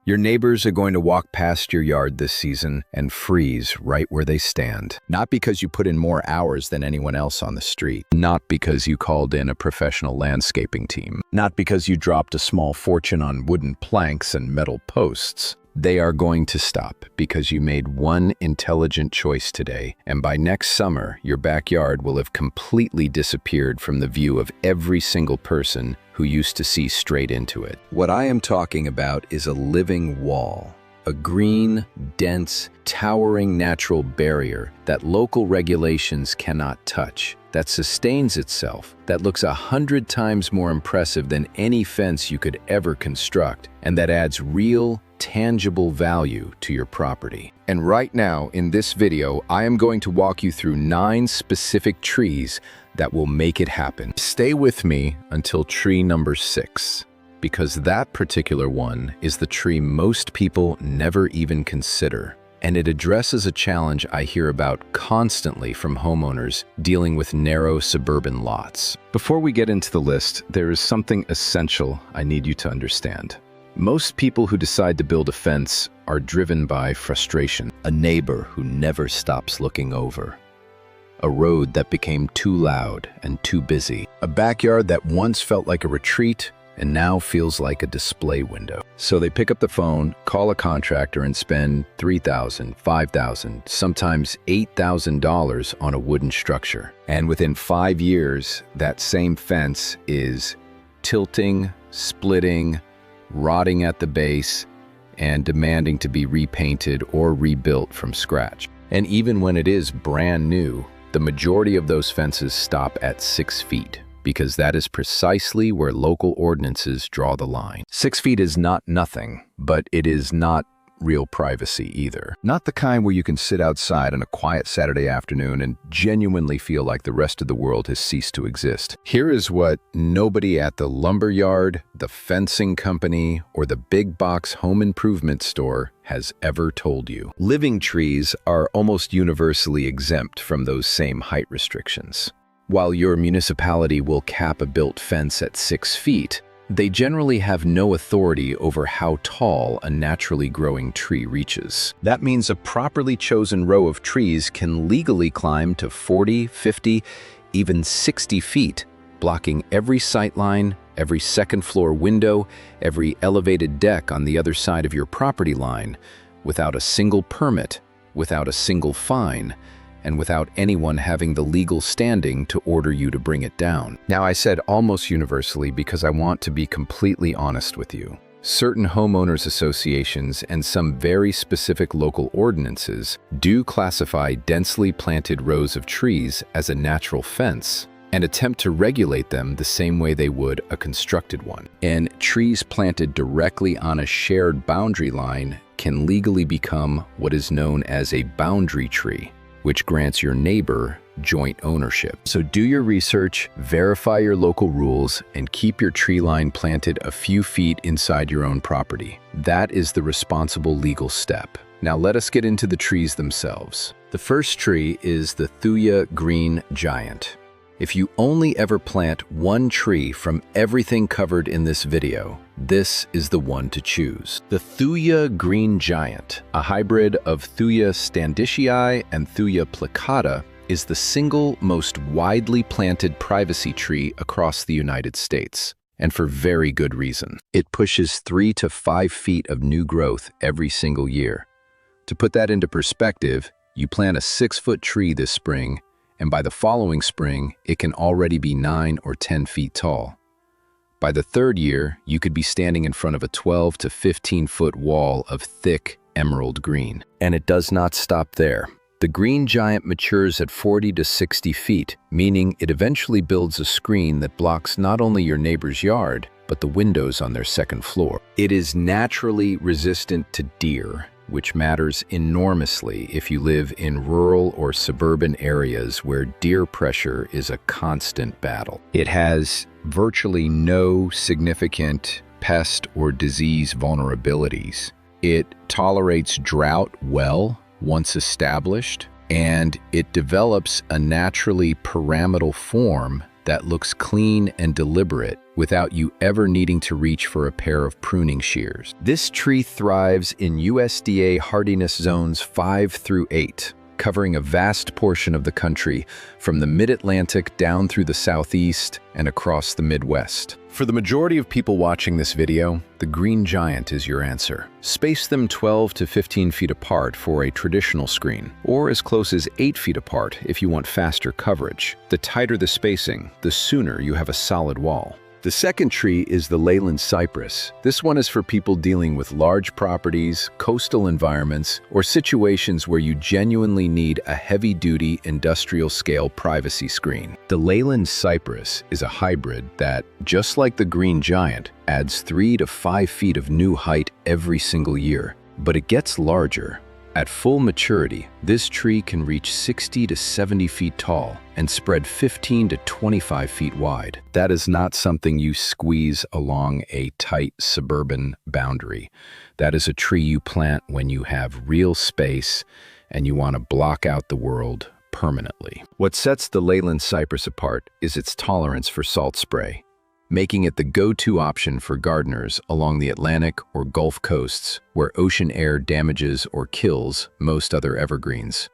Your neighbors are going to walk past your yard this season and freeze right where they stand. Not because you put in more hours than anyone else on the street. Not because you called in a professional landscaping team. Not because you dropped a small fortune on wooden planks and metal posts. They are going to stop because you made one intelligent choice today, and by next summer, your backyard will have completely disappeared from the view of every single person who used to see straight into it. What I am talking about is a living wall, a green, dense, towering natural barrier that local regulations cannot touch, that sustains itself, that looks 100 times more impressive than any fence you could ever construct, and that adds real, tangible value to your property. And right now, in this video, I am going to walk you through 9 specific trees that will make it happen. Stay with me until tree number 6, because that particular one is the tree most people never even consider. And it addresses a challenge I hear about constantly from homeowners dealing with narrow suburban lots. Before we get into the list, there is something essential I need you to understand. Most people who decide to build a fence are driven by frustration. A neighbor who never stops looking over. A road that became too loud and too busy. A backyard that once felt like a retreat and now feels like a display window. So they pick up the phone, call a contractor, and spend $3,000, $5,000, sometimes $8,000 on a wooden structure. And within 5 years, that same fence is tilting, splitting, rotting at the base, and demanding to be repainted or rebuilt from scratch. And even when it is brand new, the majority of those fences stop at 6 feet, because that is precisely where local ordinances draw the line. 6 feet is not nothing, but it is not real privacy either. Not the kind where you can sit outside on a quiet Saturday afternoon and genuinely feel like the rest of the world has ceased to exist. Here is what nobody at the lumber yard, the fencing company, or the big box home improvement store has ever told you. Living trees are almost universally exempt from those same height restrictions. While your municipality will cap a built fence at 6 feet, they generally have no authority over how tall a naturally growing tree reaches. That means a properly chosen row of trees can legally climb to 40, 50, even 60 feet, blocking every sightline, every second-floor window, every elevated deck on the other side of your property line, without a single permit, without a single fine, and without anyone having the legal standing to order you to bring it down. Now, I said almost universally because I want to be completely honest with you. Certain homeowners associations and some very specific local ordinances do classify densely planted rows of trees as a natural fence and attempt to regulate them the same way they would a constructed one. And trees planted directly on a shared boundary line can legally become what is known as a boundary tree, which grants your neighbor joint ownership. So do your research, verify your local rules, and keep your tree line planted a few feet inside your own property. That is the responsible legal step. Now let us get into the trees themselves. The first tree is the Thuja Green Giant. If you only ever plant one tree from everything covered in this video, this is the one to choose. The Thuja Green Giant, a hybrid of Thuja standishii and Thuja plicata, is the single most widely planted privacy tree across the United States, and for very good reason. It pushes 3 to 5 feet of new growth every single year. To put that into perspective, you plant a 6-foot tree this spring, and by the following spring, it can already be 9 or 10 feet tall. By the 3rd year, you could be standing in front of a 12 to 15-foot wall of thick emerald green. And it does not stop there. The green giant matures at 40 to 60 feet, meaning it eventually builds a screen that blocks not only your neighbor's yard, but the windows on their 2nd floor. It is naturally resistant to deer, which matters enormously if you live in rural or suburban areas where deer pressure is a constant battle. It has virtually no significant pest or disease vulnerabilities. It tolerates drought well once established, and it develops a naturally pyramidal form that looks clean and deliberate without you ever needing to reach for a pair of pruning shears. This tree thrives in USDA hardiness zones 5 through 8, covering a vast portion of the country from the mid-Atlantic down through the southeast and across the Midwest. For the majority of people watching this video, the Green Giant is your answer. Space them 12 to 15 feet apart for a traditional screen, or as close as 8 feet apart if you want faster coverage. The tighter the spacing, the sooner you have a solid wall. The second tree is the Leyland Cypress. This one is for people dealing with large properties, coastal environments, or situations where you genuinely need a heavy-duty industrial-scale privacy screen. The Leyland Cypress is a hybrid that, just like the Green Giant, adds 3 to 5 feet of new height every single year. But it gets larger. At full maturity, this tree can reach 60 to 70 feet tall and spread 15 to 25 feet wide. That is not something you squeeze along a tight suburban boundary. That is a tree you plant when you have real space and you want to block out the world permanently. What sets the Leyland Cypress apart is its tolerance for salt spray, making it the go-to option for gardeners along the Atlantic or Gulf coasts where ocean air damages or kills most other evergreens.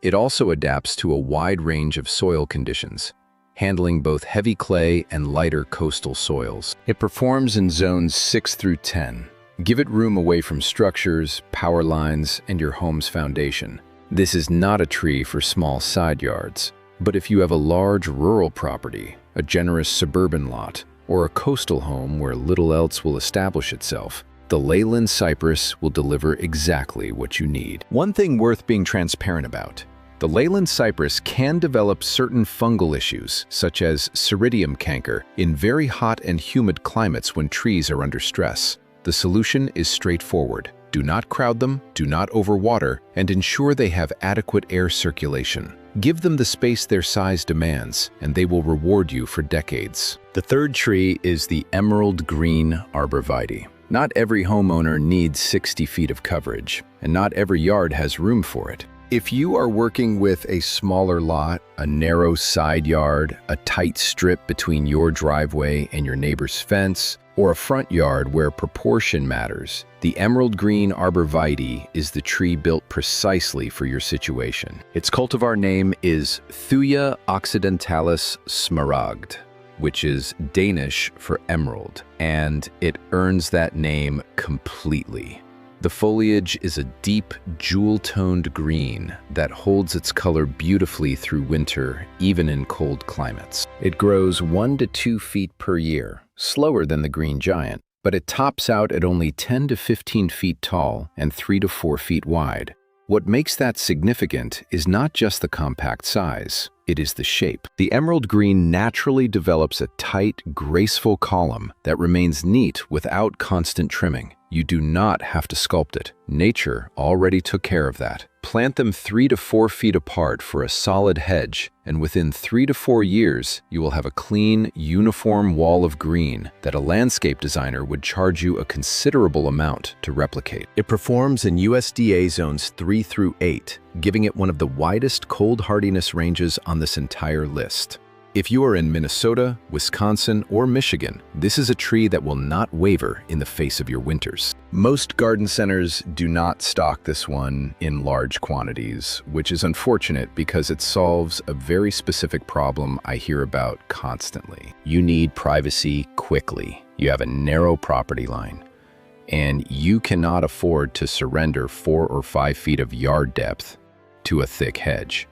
It also adapts to a wide range of soil conditions, handling both heavy clay and lighter coastal soils. It performs in zones 6 through 10. Give it room away from structures, power lines, and your home's foundation. This is not a tree for small side yards, but if you have a large rural property, a generous suburban lot, or a coastal home where little else will establish itself, the Leyland Cypress will deliver exactly what you need. One thing worth being transparent about: the Leyland Cypress can develop certain fungal issues, such as ceridium canker, in very hot and humid climates when trees are under stress. The solution is straightforward. Do not crowd them, do not overwater, and ensure they have adequate air circulation. Give them the space their size demands, and they will reward you for decades. The third tree is the emerald green Arborvitae. Not every homeowner needs 60 feet of coverage, and not every yard has room for it. If you are working with a smaller lot, a narrow side yard, a tight strip between your driveway and your neighbor's fence, or a front yard where proportion matters, the emerald green Arborvitae is the tree built precisely for your situation. Its cultivar name is Thuja occidentalis smaragd, which is Danish for emerald, and it earns that name completely. The foliage is a deep, jewel-toned green that holds its color beautifully through winter, even in cold climates. It grows 1 to 2 feet per year, slower than the Green Giant, but it tops out at only 10 to 15 feet tall and 3 to 4 feet wide. What makes that significant is not just the compact size, it is the shape. The emerald green naturally develops a tight, graceful column that remains neat without constant trimming. You do not have to sculpt it. Nature already took care of that. Plant them 3 to 4 feet apart for a solid hedge, and within 3 to 4 years, you will have a clean, uniform wall of green that a landscape designer would charge you a considerable amount to replicate. It performs in USDA zones 3 through 8, giving it one of the widest cold hardiness ranges on this entire list. If you are in Minnesota, Wisconsin, or Michigan, this is a tree that will not waver in the face of your winters. Most garden centers do not stock this one in large quantities, which is unfortunate because it solves a very specific problem I hear about constantly. You need privacy quickly. You have a narrow property line, and you cannot afford to surrender 4 or 5 feet of yard depth to a thick hedge.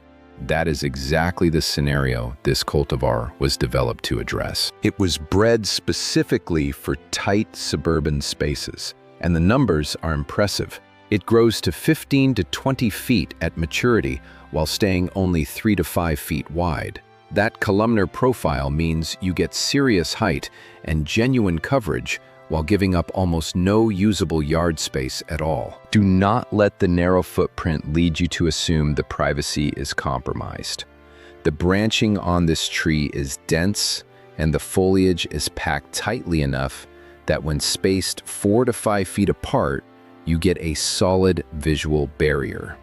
That is exactly the scenario this cultivar was developed to address. It was bred specifically for tight suburban spaces, and the numbers are impressive. It grows to 15 to 20 feet at maturity while staying only 3 to 5 feet wide. That columnar profile means you get serious height and genuine coverage while giving up almost no usable yard space at all. Do not let the narrow footprint lead you to assume the privacy is compromised. The branching on this tree is dense, and the foliage is packed tightly enough that when spaced 4 to 5 feet apart, you get a solid visual barrier.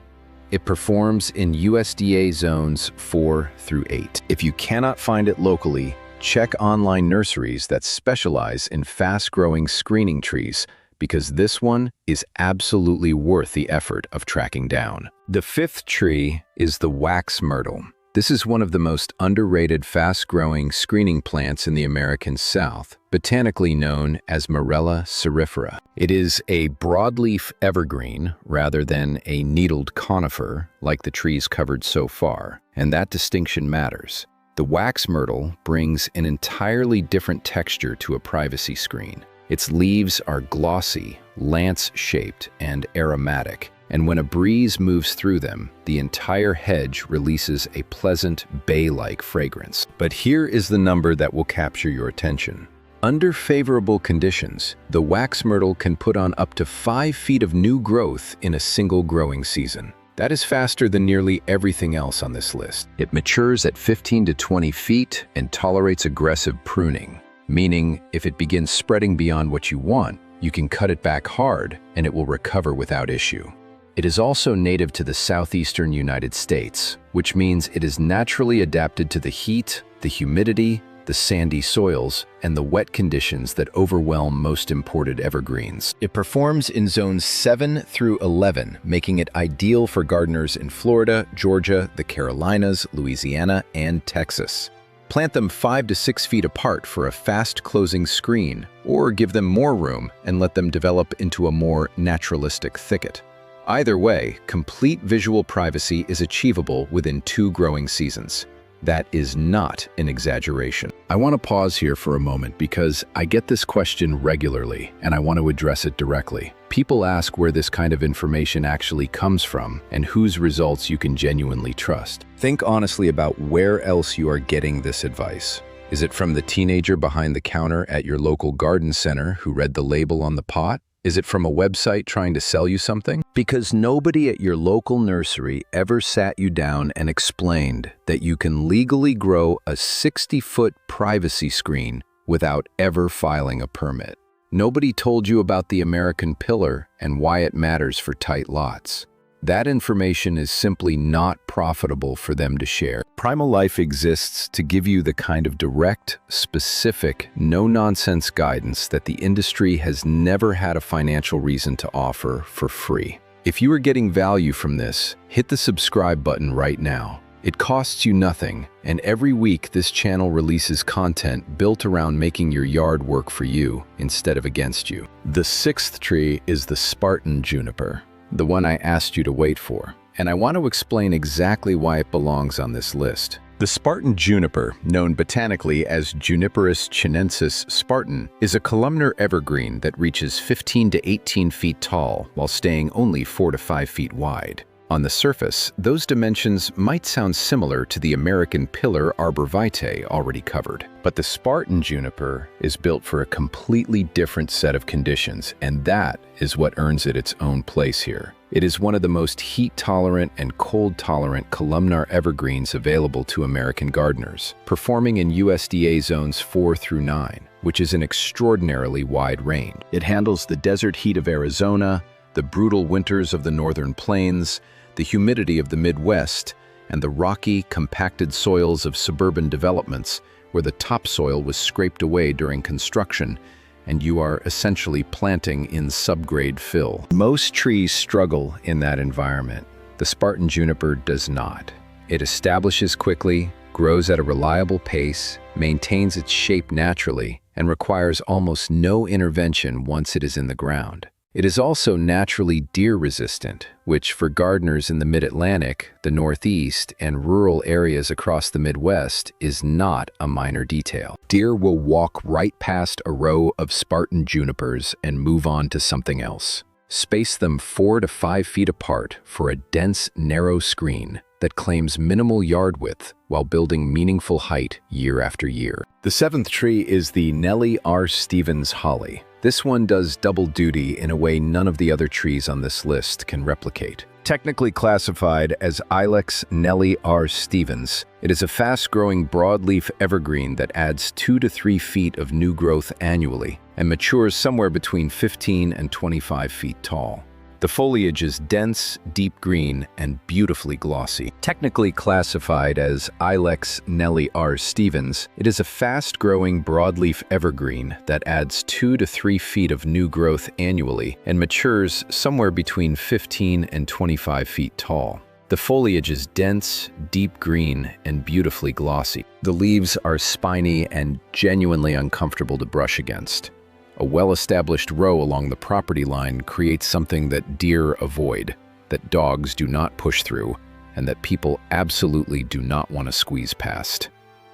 It performs in USDA zones 4 through 8. If you cannot find it locally, check online nurseries that specialize in fast-growing screening trees because this one is absolutely worth the effort of tracking down. The fifth tree is the wax myrtle. This is one of the most underrated fast-growing screening plants in the American South, botanically known as Morella cerifera. It is a broadleaf evergreen rather than a needled conifer like the trees covered so far, and that distinction matters. The wax myrtle brings an entirely different texture to a privacy screen. Its leaves are glossy, lance-shaped, and aromatic, and when a breeze moves through them, the entire hedge releases a pleasant, bay-like fragrance. But here is the number that will capture your attention. Under favorable conditions, the wax myrtle can put on up to 5 feet of new growth in a single growing season. That is faster than nearly everything else on this list. It matures at 15 to 20 feet and tolerates aggressive pruning, meaning if it begins spreading beyond what you want, you can cut it back hard and it will recover without issue. It is also native to the southeastern United States, which means it is naturally adapted to the heat, the humidity, the sandy soils, and the wet conditions that overwhelm most imported evergreens. It performs in zones 7 through 11, making it ideal for gardeners in Florida, Georgia, the Carolinas, Louisiana, and Texas. Plant them 5 to 6 feet apart for a fast-closing screen, or give them more room and let them develop into a more naturalistic thicket. Either way, complete visual privacy is achievable within 2 growing seasons. That is not an exaggeration. I want to pause here for a moment because I get this question regularly and I want to address it directly. People ask where this kind of information actually comes from and whose results you can genuinely trust. Think honestly about where else you are getting this advice. Is it from the teenager behind the counter at your local garden center who read the label on the pot? Is it from a website trying to sell you something? Because nobody at your local nursery ever sat you down and explained that you can legally grow a 60-foot privacy screen without ever filing a permit. Nobody told you about the American pillar and why it matters for tight lots. That information is simply not profitable for them to share. Primal Life exists to give you the kind of direct, specific, no-nonsense guidance that the industry has never had a financial reason to offer for free. If you are getting value from this, hit the subscribe button right now. It costs you nothing, and every week this channel releases content built around making your yard work for you instead of against you. The sixth tree is the Spartan juniper, the one I asked you to wait for, and I want to explain exactly why it belongs on this list. The Spartan juniper, known botanically as Juniperus chinensis spartan, is a columnar evergreen that reaches 15 to 18 feet tall while staying only 4 to 5 feet wide. On the surface, those dimensions might sound similar to the American pillar Arborvitae already covered. But the Spartan juniper is built for a completely different set of conditions, and that is what earns it its own place here. It is one of the most heat-tolerant and cold-tolerant columnar evergreens available to American gardeners, performing in USDA zones 4 through 9, which is an extraordinarily wide range. It handles the desert heat of Arizona, the brutal winters of the northern plains, the humidity of the Midwest, and the rocky, compacted soils of suburban developments where the topsoil was scraped away during construction, and you are essentially planting in subgrade fill. Most trees struggle in that environment. The Spartan juniper does not. It establishes quickly, grows at a reliable pace, maintains its shape naturally, and requires almost no intervention once it is in the ground. It is also naturally deer-resistant, which for gardeners in the Mid-Atlantic, the Northeast, and rural areas across the Midwest is not a minor detail. Deer will walk right past a row of Spartan junipers and move on to something else. Space them 4 to 5 feet apart for a dense, narrow screen that claims minimal yard width while building meaningful height year after year. The seventh tree is the Nellie R. Stevens holly. This one does double duty in a way none of the other trees on this list can replicate. Technically classified as Ilex Nellie R. Stevens, it is a fast-growing broadleaf evergreen that adds 2 to 3 feet of new growth annually and matures somewhere between 15 and 25 feet tall. The foliage is dense, deep green, and beautifully glossy. Technically classified as Ilex Nellie R. Stevens, it is a fast-growing broadleaf evergreen that adds 2 to 3 feet of new growth annually and matures somewhere between 15 and 25 feet tall. The foliage is dense, deep green, and beautifully glossy. The leaves are spiny and genuinely uncomfortable to brush against. A well-established row along the property line creates something that deer avoid, that dogs do not push through, and that people absolutely do not want to squeeze past.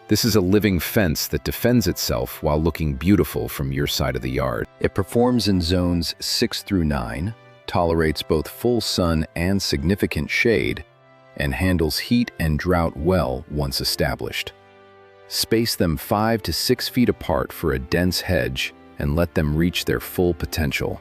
This is a living fence that defends itself while looking beautiful from your side of the yard. It performs in zones 6 through 9, tolerates both full sun and significant shade, and handles heat and drought well once established. Space them 5 to 6 feet apart for a dense hedge and let them reach their full potential.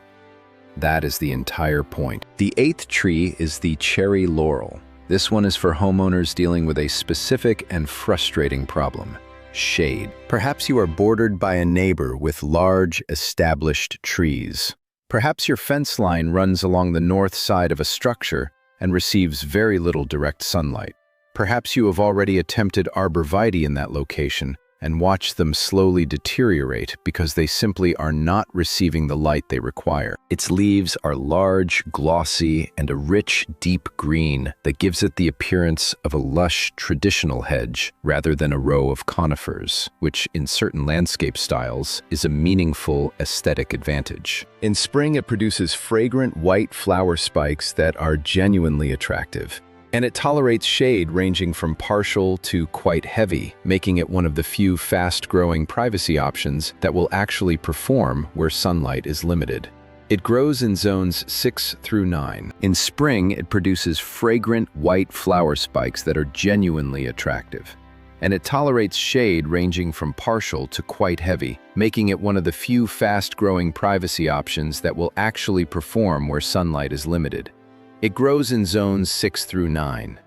That is the entire point. The 8th tree is the cherry laurel. This one is for homeowners dealing with a specific and frustrating problem: shade. Perhaps you are bordered by a neighbor with large, established trees. Perhaps your fence line runs along the north side of a structure and receives very little direct sunlight. Perhaps you have already attempted Arborvitae in that location and watched them slowly deteriorate because they simply are not receiving the light they require. Its leaves are large, glossy, and a rich, deep green that gives it the appearance of a lush, traditional hedge rather than a row of conifers, which in certain landscape styles is a meaningful aesthetic advantage. In spring, it produces fragrant white flower spikes that are genuinely attractive. And it tolerates shade ranging from partial to quite heavy, making it one of the few fast-growing privacy options that will actually perform where sunlight is limited. It grows in zones 6 through 9. In spring, it produces fragrant white flower spikes that are genuinely attractive. And it tolerates shade ranging from partial to quite heavy, making it one of the few fast-growing privacy options that will actually perform where sunlight is limited. It grows in zones 6 through 9.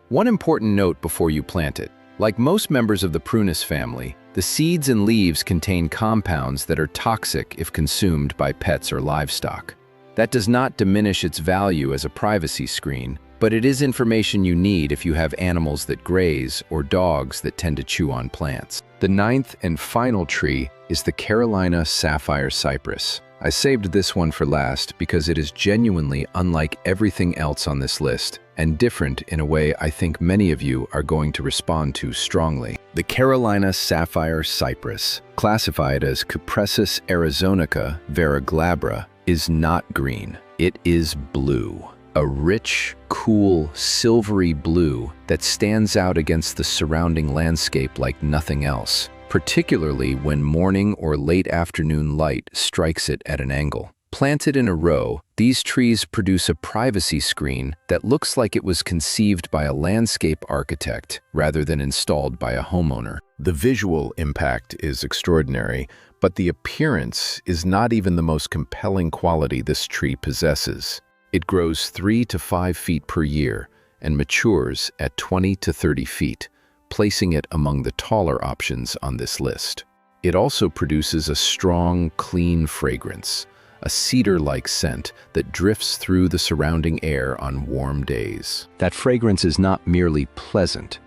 One important note before you plant it: like most members of the prunus family, the seeds and leaves contain compounds that are toxic if consumed by pets or livestock. That does not diminish its value as a privacy screen, but it is information you need if you have animals that graze or dogs that tend to chew on plants. The 9th and final tree is the Carolina Sapphire Cypress. I saved this one for last because it is genuinely unlike everything else on this list and different in a way I think many of you are going to respond to strongly. The Carolina Sapphire Cypress, classified as Cupressus arizonica variglabra, is not green. It is blue. A rich, cool, silvery blue that stands out against the surrounding landscape like nothing else, particularly when morning or late afternoon light strikes it at an angle. Planted in a row, these trees produce a privacy screen that looks like it was conceived by a landscape architect rather than installed by a homeowner. The visual impact is extraordinary, but the appearance is not even the most compelling quality this tree possesses. It grows 3 to 5 feet per year and matures at 20 to 30 feet, placing it among the taller options on this list. It also produces a strong, clean fragrance, a cedar-like scent that drifts through the surrounding air on warm days. That fragrance is not merely pleasant.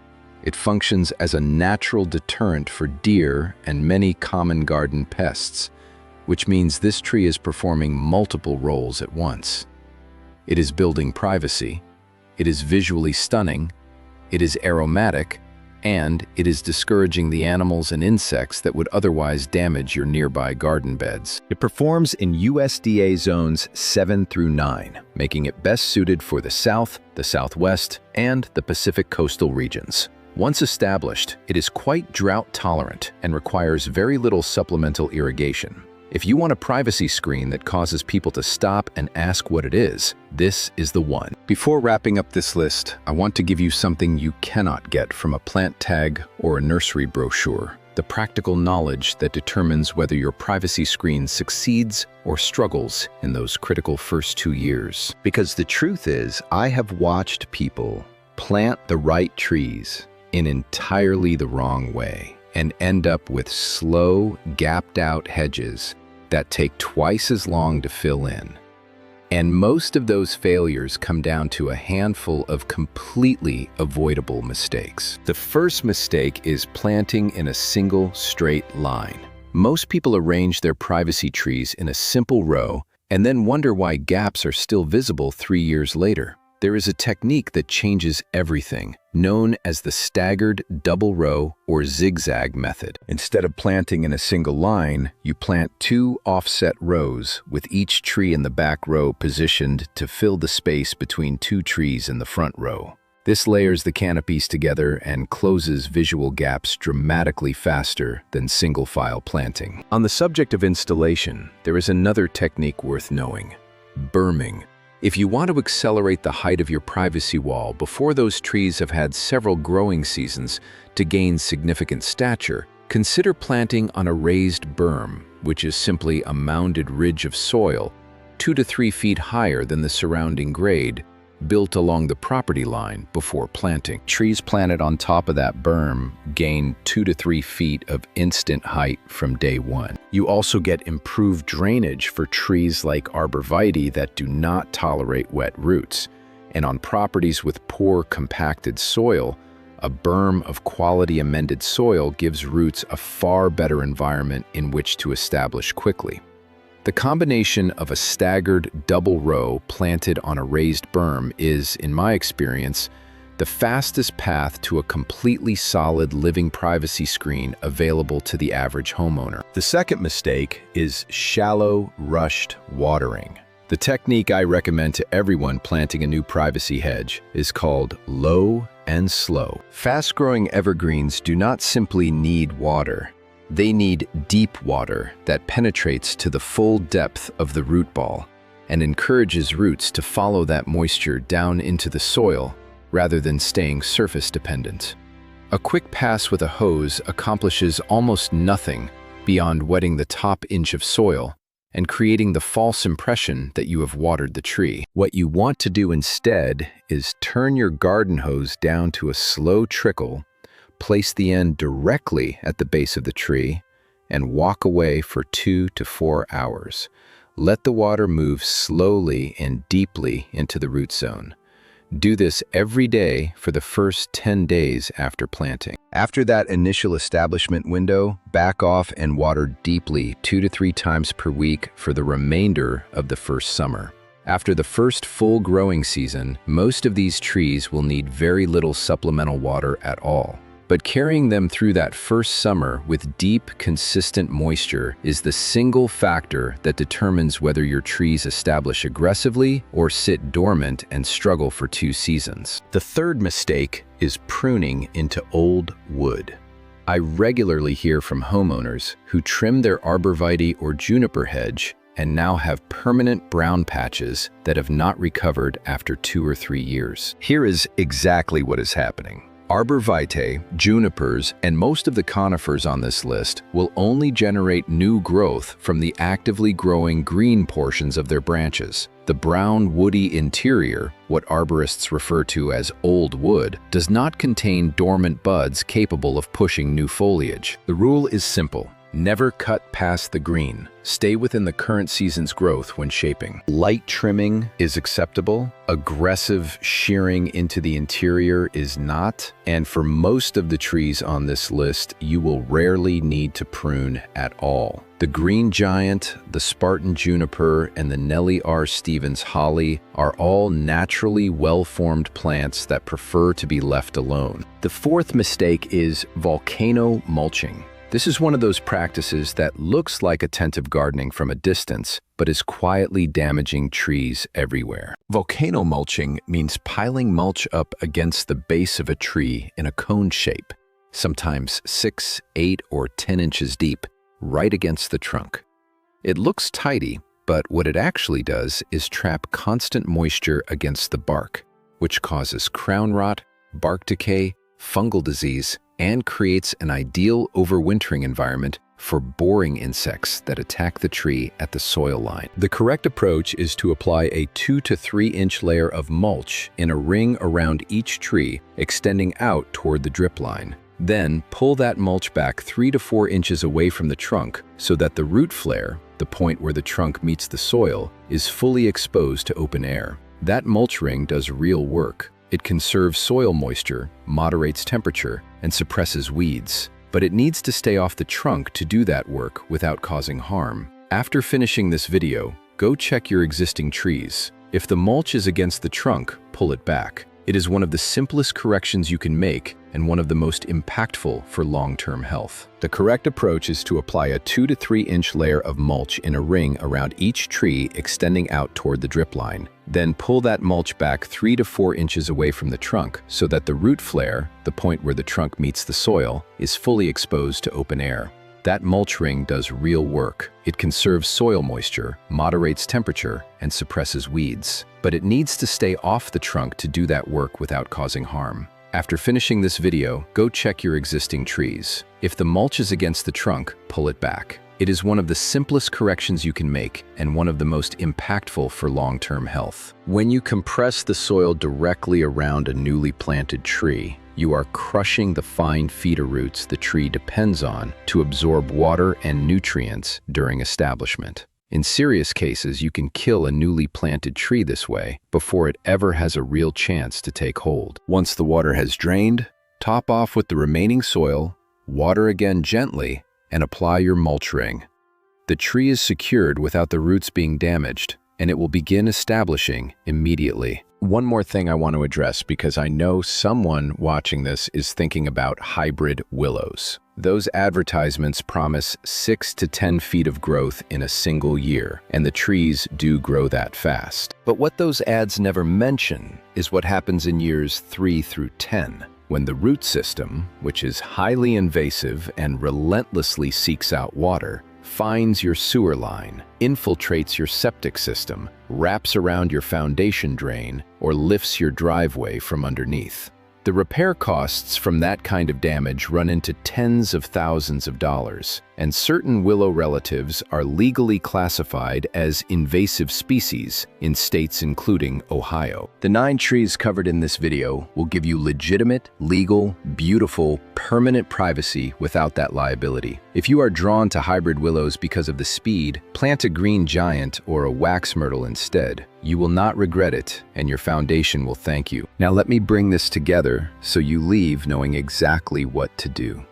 It functions as a natural deterrent for deer and many common garden pests, which means this tree is performing multiple roles at once. It is building privacy, it is visually stunning, it is aromatic, and it is discouraging the animals and insects that would otherwise damage your nearby garden beds. It performs in USDA zones 7 through 9, making it best suited for the South, the Southwest, and the Pacific coastal regions. Once established, it is quite drought tolerant and requires very little supplemental irrigation. If you want a privacy screen that causes people to stop and ask what it is, this is the one. Before wrapping up this list, I want to give you something you cannot get from a plant tag or a nursery brochure: the practical knowledge that determines whether your privacy screen succeeds or struggles in those critical first 2 years. Because the truth is, I have watched people plant the right trees in entirely the wrong way and end up with slow, gapped-out hedges that take twice as long to fill in. And most of those failures come down to a handful of completely avoidable mistakes. The first mistake is planting in a single straight line. Most people arrange their privacy trees in a simple row and then wonder why gaps are still visible 3 years later. There is a technique that changes everything, known as the staggered double row or zigzag method. Instead of planting in a single line, you plant 2 offset rows, with each tree in the back row positioned to fill the space between 2 trees in the front row. This layers the canopies together and closes visual gaps dramatically faster than single-file planting. On the subject of installation, there is another technique worth knowing: berming. If you want to accelerate the height of your privacy wall before those trees have had several growing seasons to gain significant stature, consider planting on a raised berm, which is simply a mounded ridge of soil 2 to 3 feet higher than the surrounding grade, built along the property line before planting. Trees planted on top of that berm gain 2 to 3 feet of instant height from day one. You also get improved drainage for trees like Arborvitae that do not tolerate wet roots. And on properties with poor compacted soil, a berm of quality amended soil gives roots a far better environment in which to establish quickly. The combination of a staggered double row planted on a raised berm is, in my experience, the fastest path to a completely solid living privacy screen available to the average homeowner. The second mistake is shallow, rushed watering. The technique I recommend to everyone planting a new privacy hedge is called low and slow. Fast-growing evergreens do not simply need water. They need deep water that penetrates to the full depth of the root ball and encourages roots to follow that moisture down into the soil rather than staying surface dependent. A quick pass with a hose accomplishes almost nothing beyond wetting the top inch of soil and creating the false impression that you have watered the tree. What you want to do instead is turn your garden hose down to a slow trickle, place the end directly at the base of the tree, and walk away for 2 to 4 hours. Let the water move slowly and deeply into the root zone. Do this every day for the first 10 days after planting. After that initial establishment window, back off and water deeply 2 to 3 times per week for the remainder of the first summer. After the first full growing season, most of these trees will need very little supplemental water at all. But carrying them through that first summer with deep, consistent moisture is the single factor that determines whether your trees establish aggressively or sit dormant and struggle for 2 seasons. The third mistake is pruning into old wood. I regularly hear from homeowners who trim their Arborvitae or juniper hedge and now have permanent brown patches that have not recovered after 2 or 3 years. Here is exactly what is happening. Arborvitae, junipers, and most of the conifers on this list will only generate new growth from the actively growing green portions of their branches. The brown, woody interior, what arborists refer to as old wood, does not contain dormant buds capable of pushing new foliage. The rule is simple. Never cut past the green. Stay within the current season's growth when shaping. Light trimming is acceptable. Aggressive shearing into the interior is not. And for most of the trees on this list, you will rarely need to prune at all. The Green Giant, the Spartan Juniper, and the Nellie R. Stevens Holly are all naturally well-formed plants that prefer to be left alone. The fourth mistake is volcano mulching. This is one of those practices that looks like attentive gardening from a distance, but is quietly damaging trees everywhere. Volcano mulching means piling mulch up against the base of a tree in a cone shape, sometimes 6, 8, or 10 inches deep, right against the trunk. It looks tidy, but what it actually does is trap constant moisture against the bark, which causes crown rot, bark decay, fungal disease, and creates an ideal overwintering environment for boring insects that attack the tree at the soil line. The correct approach is to apply a 2 to 3 inch layer of mulch in a ring around each tree, extending out toward the drip line. Then pull that mulch back 3 to 4 inches away from the trunk so that the root flare, the point where the trunk meets the soil, is fully exposed to open air. That mulch ring does real work. It conserves soil moisture, moderates temperature, and suppresses weeds. But it needs to stay off the trunk to do that work without causing harm. After finishing this video, go check your existing trees. If the mulch is against the trunk, pull it back. It is one of the simplest corrections you can make and one of the most impactful for long-term health. The correct approach is to apply a 2 to 3 inch layer of mulch in a ring around each tree extending out toward the drip line. Then pull that mulch back 3 to 4 inches away from the trunk so that the root flare, the point where the trunk meets the soil, is fully exposed to open air. That mulch ring does real work. It conserves soil moisture, moderates temperature, and suppresses weeds. But it needs to stay off the trunk to do that work without causing harm. After finishing this video, go check your existing trees. If the mulch is against the trunk, pull it back. It is one of the simplest corrections you can make and one of the most impactful for long-term health. When you compress the soil directly around a newly planted tree, you are crushing the fine feeder roots the tree depends on to absorb water and nutrients during establishment. In serious cases, you can kill a newly planted tree this way before it ever has a real chance to take hold. Once the water has drained, top off with the remaining soil, water again gently, and apply your mulch ring. The tree is secured without the roots being damaged, and it will begin establishing immediately. One more thing I want to address because I know someone watching this is thinking about hybrid willows. Those advertisements promise 6 to 10 feet of growth in a single year, and the trees do grow that fast. But what those ads never mention is what happens in years 3 through 10, when the root system, which is highly invasive and relentlessly seeks out water, finds your sewer line, infiltrates your septic system, wraps around your foundation drain, or lifts your driveway from underneath. The repair costs from that kind of damage run into tens of thousands of dollars, and certain willow relatives are legally classified as invasive species in states including Ohio. The 9 trees covered in this video will give you legitimate, legal, beautiful, permanent privacy without that liability. If you are drawn to hybrid willows because of the speed, plant a green giant or a wax myrtle instead. You will not regret it, and your foundation will thank you. Now let me bring this together so you leave knowing exactly what to do.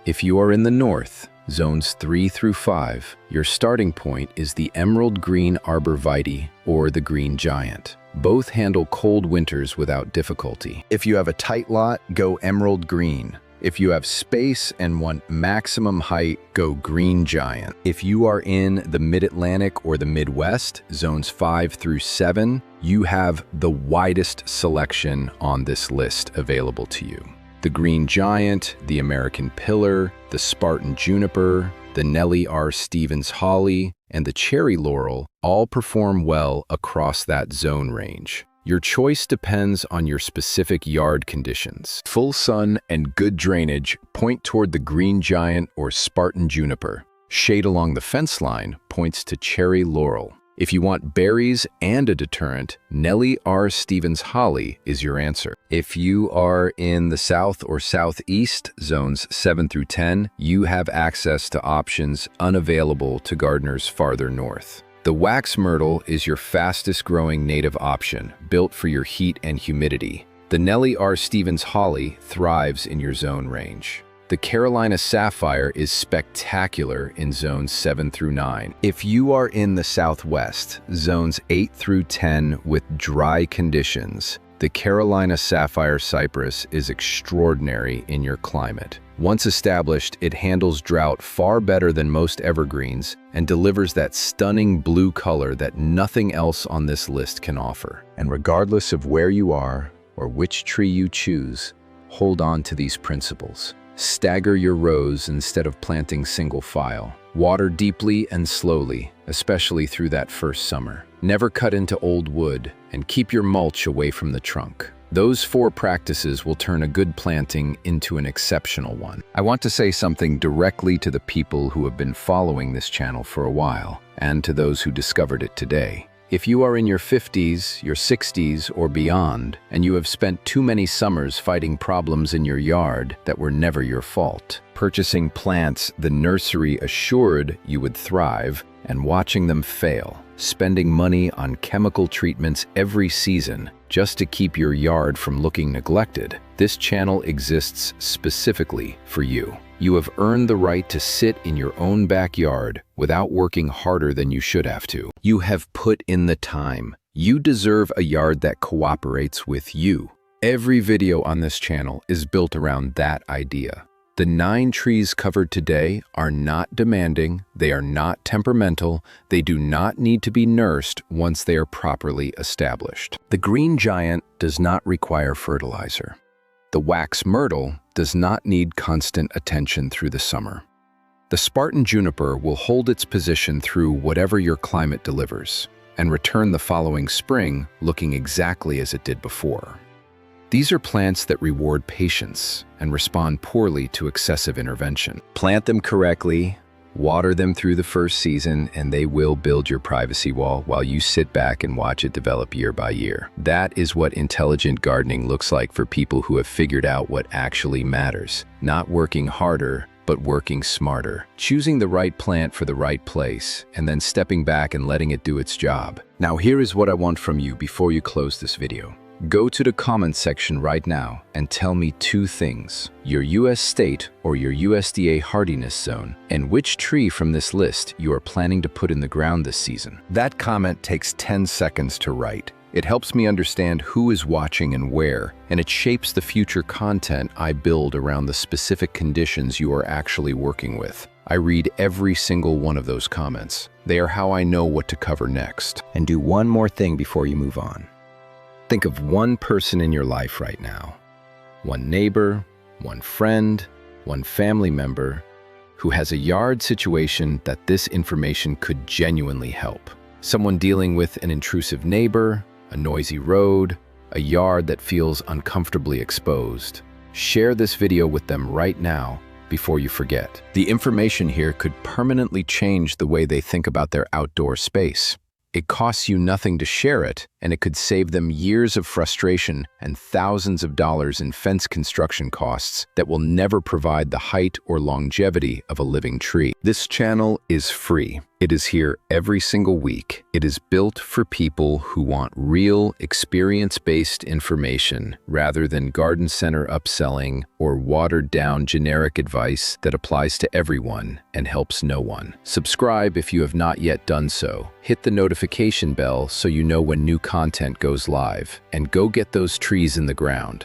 If you are in the north, zones 3 through 5, your starting point is the emerald green Arborvitae or the green giant. Both handle cold winters without difficulty. If you have a tight lot, go emerald green. If you have space and want maximum height, go green giant. If you are in the mid-Atlantic or the Midwest, zones 5 through 7, you have the widest selection on this list available to you. The green giant, the American pillar, the Spartan juniper, the Nellie R. Stevens holly, and the cherry laurel all perform well across that zone range. Your choice depends on your specific yard conditions. Full sun and good drainage point toward the green giant or Spartan juniper. Shade along the fence line points to cherry laurel. If you want berries and a deterrent, Nellie R. Stevens holly is your answer. If you are in the south or southeast, zones 7 through 10, you have access to options unavailable to gardeners farther north. The wax myrtle is your fastest growing native option, built for your heat and humidity. The Nellie R. Stevens holly thrives in your zone range. The Carolina Sapphire is spectacular in zones 7 through 9. If you are in the southwest, zones 8 through 10 with dry conditions, the Carolina Sapphire Cypress is extraordinary in your climate. Once established, it handles drought far better than most evergreens and delivers that stunning blue color that nothing else on this list can offer. And regardless of where you are or which tree you choose, hold on to these principles. Stagger your rows instead of planting single file. Water deeply and slowly, especially through that first summer. Never cut into old wood, and keep your mulch away from the trunk. Those 4 practices will turn a good planting into an exceptional one. I want to say something directly to the people who have been following this channel for a while, and to those who discovered it today. If you are in your 50s, your 60s, or beyond, and you have spent too many summers fighting problems in your yard that were never your fault, purchasing plants the nursery assured you would thrive, and watching them fail, spending money on chemical treatments every season just to keep your yard from looking neglected, this channel exists specifically for you. You have earned the right to sit in your own backyard without working harder than you should have to. You have put in the time. You deserve a yard that cooperates with you. Every video on this channel is built around that idea. The 9 trees covered today are not demanding, they are not temperamental, they do not need to be nursed once they are properly established. The green giant does not require fertilizer. The wax myrtle does not need constant attention through the summer. The Spartan juniper will hold its position through whatever your climate delivers, and return the following spring looking exactly as it did before. These are plants that reward patience and respond poorly to excessive intervention. Plant them correctly, water them through the first season, and they will build your privacy wall while you sit back and watch it develop year by year. That is what intelligent gardening looks like for people who have figured out what actually matters. Not working harder, but working smarter. Choosing the right plant for the right place, and then stepping back and letting it do its job. Now here is what I want from you before you close this video. Go to the comments section right now and tell me 2 things: your US state or your USDA hardiness zone, and which tree from this list you are planning to put in the ground this season. That comment takes 10 seconds to write. It helps me understand who is watching and where, and it shapes the future content I build around the specific conditions you are actually working with. I read every single one of those comments. They are how I know what to cover next. And do one more thing before you move on. Think of one person in your life right now, one neighbor, one friend, one family member, who has a yard situation that this information could genuinely help. Someone dealing with an intrusive neighbor, a noisy road, a yard that feels uncomfortably exposed. Share this video with them right now before you forget. The information here could permanently change the way they think about their outdoor space. It costs you nothing to share it, and it could save them years of frustration and thousands of dollars in fence construction costs that will never provide the height or longevity of a living tree. This channel is free. It is here every single week. It is built for people who want real, experience-based information rather than garden center upselling or watered-down generic advice that applies to everyone and helps no one. Subscribe if you have not yet done so. Hit the notification bell so you know when new content goes live, and go get those trees in the ground.